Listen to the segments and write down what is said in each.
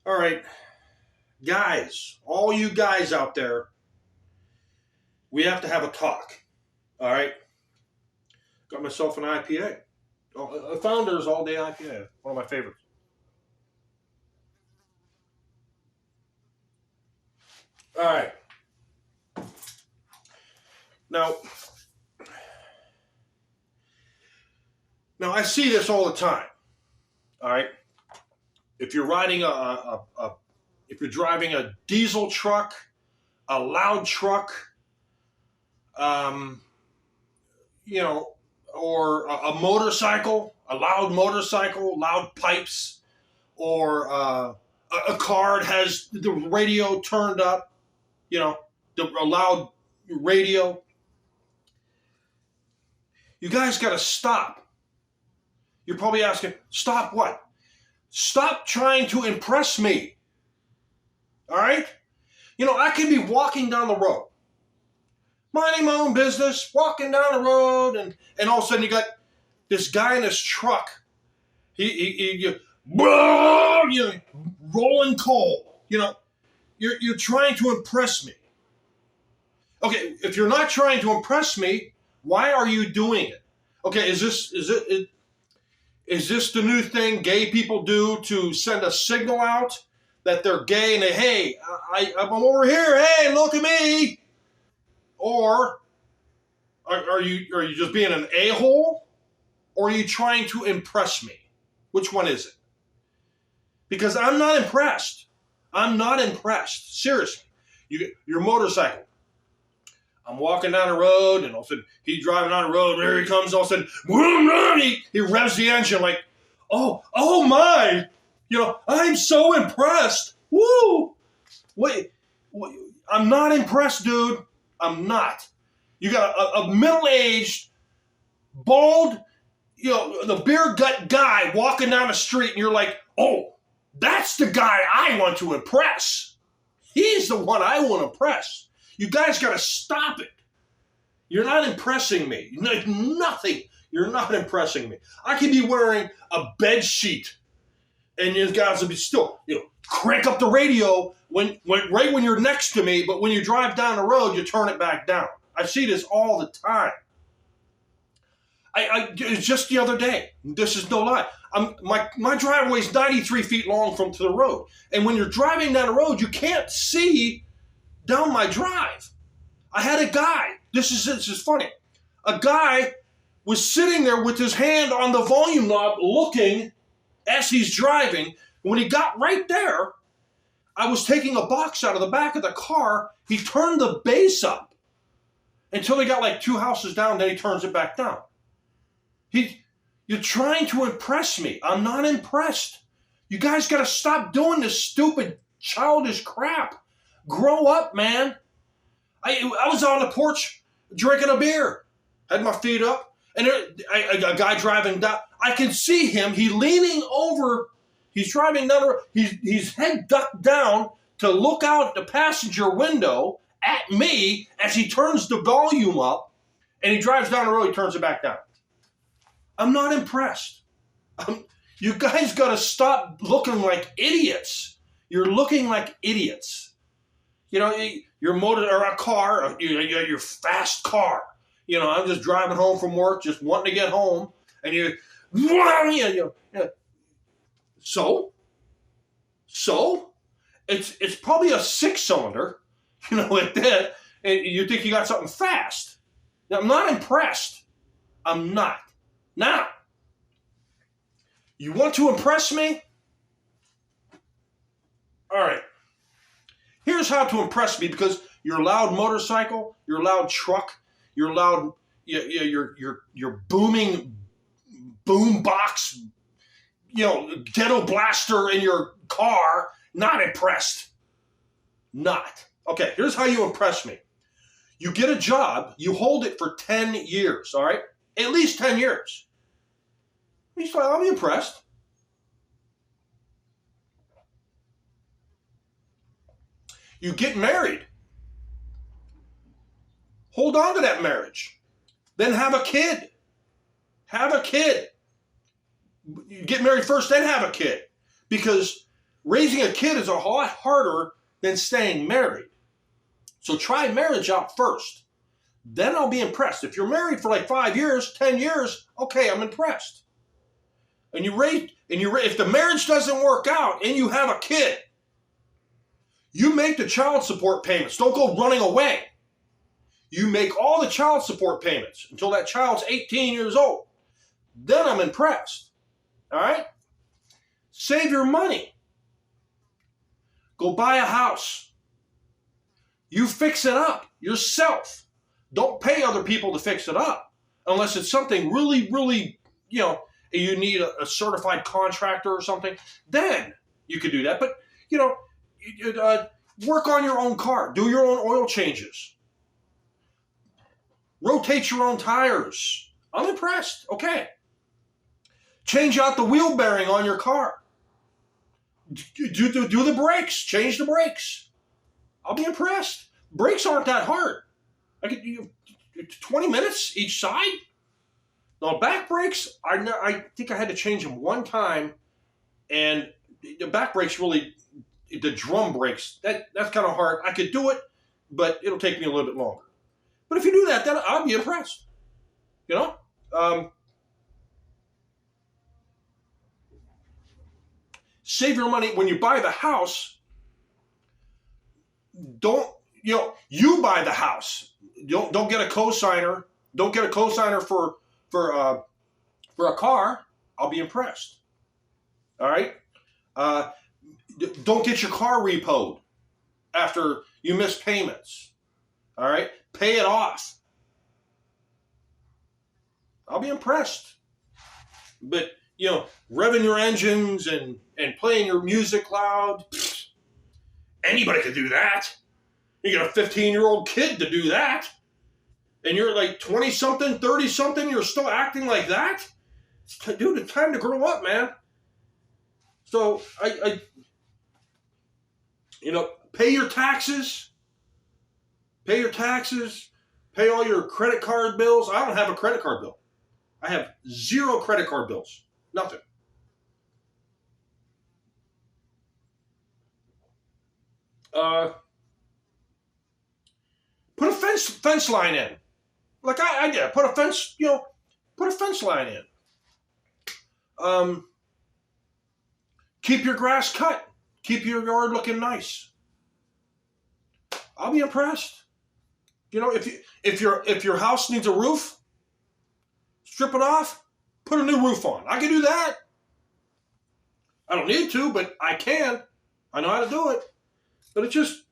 All right, guys, all you guys out there, we have to have a talk. All right, got myself an IPA. A Founders All Day IPA, one of my favorites. All right, now, now I see this all the time. All right, if you're riding if you're driving a diesel truck, a loud truck, um, you know, or a motorcycle, a loud motorcycle, loud pipes, or a car that has the radio turned up, a loud radio. You guys got to stop. You're probably asking, stop what? Stop trying to impress me. All right? I can be walking down the road, minding my own business, walking down the road, and all of a sudden you got this guy in his truck. He rolling coal. You're trying to impress me. Okay, if you're not trying to impress me, why are you doing it? Okay, is this the new thing gay people do to send a signal out that they're gay and they, hey, I'm over here, hey, look at me? Or are you just being an a-hole? Or are you trying to impress me? Which one is it? Because I'm not impressed. I'm not impressed. Seriously. Your motorcycle. I'm walking down the road, and all of a sudden, he's driving down the road, and there he comes, all of a sudden, he revs the engine like, oh my, I'm so impressed. Woo! Wait, I'm not impressed, dude. I'm not. You got a middle-aged, bald, the beer gut guy walking down the street, and you're like, oh, that's the guy I want to impress. He's the one I want to impress. You guys got to stop it. You're not impressing me. Nothing. You're not impressing me. I could be wearing a bed sheet, and you guys will be still, crank up the radio right when you're next to me, but when you drive down the road, you turn it back down. I see this all the time. It's just the other day. This is no lie. My driveway is 93 feet long to the road, and when you're driving down the road, you can't see down my drive. I had a guy. This is funny. A guy was sitting there with his hand on the volume knob, looking as he's driving. When he got right there, I was taking a box out of the back of the car. He turned the bass up until he got like two houses down. Then he turns it back down. You're trying to impress me. I'm not impressed. You guys got to stop doing this stupid, childish crap. Grow up, man. I was on the porch drinking a beer. Had my feet up. And a guy driving down. I can see him. He's leaning over. He's driving down the road. He's head ducked down to look out the passenger window at me as he turns the volume up. And he drives down the road. He turns it back down. I'm not impressed. You guys got to stop looking like idiots. You're looking like idiots. Your motor or a car, your fast car. I'm just driving home from work, just wanting to get home, and so it's probably a 6-cylinder, at that, and you think you got something fast. Now, I'm not impressed. I'm not. Now, you want to impress me? All right. Here's how to impress me, because your loud motorcycle, your loud truck, your loud, your booming boom box, ghetto blaster in your car, not impressed. Not. Okay, here's how you impress me. You get a job, you hold it for 10 years, all right? At least 10 years. I'll be impressed. You get married. Hold on to that marriage. Then have a kid. Have a kid. You get married first, then have a kid. Because Raising a kid is a lot harder than staying married. So try marriage out first. Then I'll be impressed. If you're married for like 5 years, 10 years, okay, I'm impressed. And if the marriage doesn't work out and you have a kid, you make the child support payments. Don't go running away. You make all the child support payments until that child's 18 years old. Then I'm impressed. All right? Save your money. Go buy a house. You fix it up yourself. Don't pay other people to fix it up unless it's something really, really, you need a certified contractor or something. Then you could do that. But, work on your own car. Do your own oil changes. Rotate your own tires. I'm impressed. Okay. Change out the wheel bearing on your car. Do the brakes. Change the brakes. I'll be impressed. Brakes aren't that hard. 20 minutes each side. Now back brakes, I think I had to change them one time, and the back brakes really, the drum brakes, that's kind of hard. I could do it, but it'll take me a little bit longer. But if you do that, then I'll be impressed. Save your money when you buy the house. You buy the house. Don't get a cosigner. Don't get a cosigner for a car. I'll be impressed. All right. Don't get your car repoed after you miss payments. All right. Pay it off. I'll be impressed. But revving your engines and playing your music loud. Anybody could do that. You got a 15-year-old kid to do that. And you're like 20-something, 30-something, you're still acting like that? Dude, it's time to grow up, man. So, pay your taxes. Pay your taxes. Pay all your credit card bills. I don't have a credit card bill. I have 0 credit card bills. Nothing. Put a fence line in. Like I did. Put a fence line in. Keep your grass cut. Keep your yard looking nice. I'll be impressed. If your house needs a roof, strip it off, put a new roof on. I can do that. I don't need to, but I can. I know how to do it. But it's just,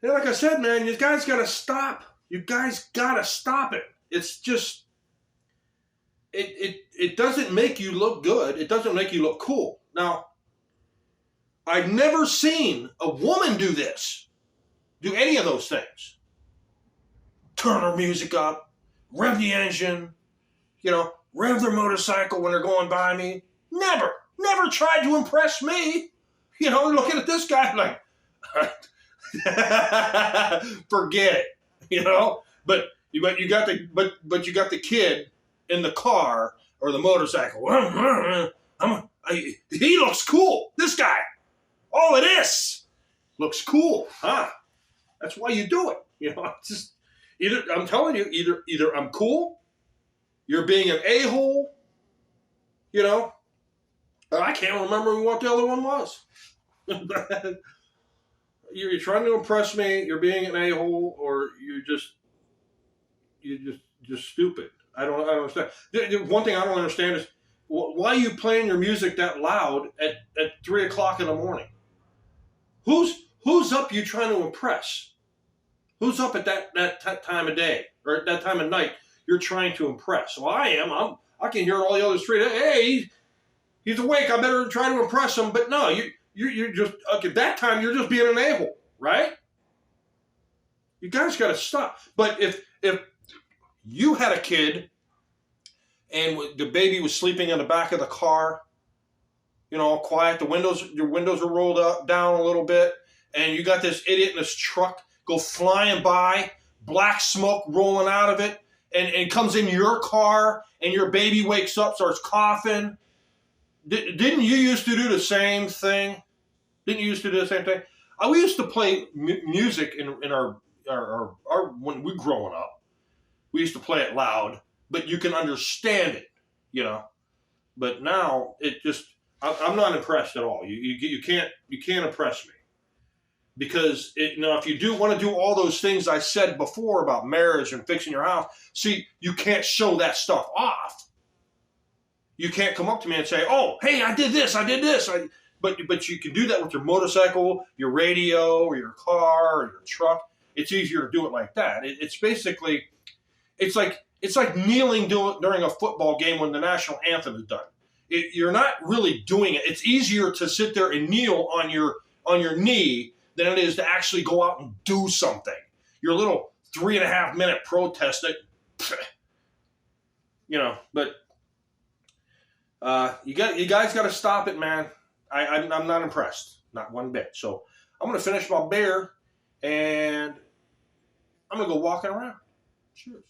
like I said, man, you guys got to stop. You guys got to stop it. It's just, it doesn't make you look good. It doesn't make you look cool. Now, I've never seen a woman do any of those things. Turn her music up, rev the engine, rev their motorcycle when they're going by me. Never tried to impress me. Looking at this guy like, forget it, But you got the kid in the car or the motorcycle. He looks cool. This guy, all of this looks cool, huh? That's why you do it. Just I'm telling you, either I'm cool, you're being an a-hole, I can't remember what the other one was. You're trying to impress me, you're being an a-hole, or you're just stupid. I don't understand. One thing I don't understand is why are you playing your music that loud at 3 o'clock in the morning? Who's up you trying to impress? Who's up at that time of day or at that time of night you're trying to impress? Well, I am. I can hear all the other street. Hey, he's awake. I better try to impress him. But no, you're just, at that time, you're just being an a-hole, right? You guys got to stop. But if you had a kid and the baby was sleeping in the back of the car, all quiet, your windows are rolled up down a little bit, and you got this idiot in this truck go flying by, black smoke rolling out of it, and comes in your car, and your baby wakes up, starts coughing. Didn't you used to do the same thing? Didn't you used to do the same thing? We used to play music in our when we growing up. We used to play it loud, but you can understand it, you know. But now it just I'm not impressed at all. You can't impress me because if you do want to do all those things I said before about marriage and fixing your house, see, you can't show that stuff off. You can't come up to me and say, "Oh, hey, I did this, I did this." But you can do that with your motorcycle, your radio, or your car, or your truck. It's easier to do it like that. It's basically, it's like kneeling during a football game when the national anthem is done. You're not really doing it. It's easier to sit there and kneel on your knee than it is to actually go out and do something. Your little 3.5 minute protest, But you guys got to stop it, man. I'm not impressed, not one bit. So I'm gonna finish my beer, and I'm gonna go walking around. Cheers.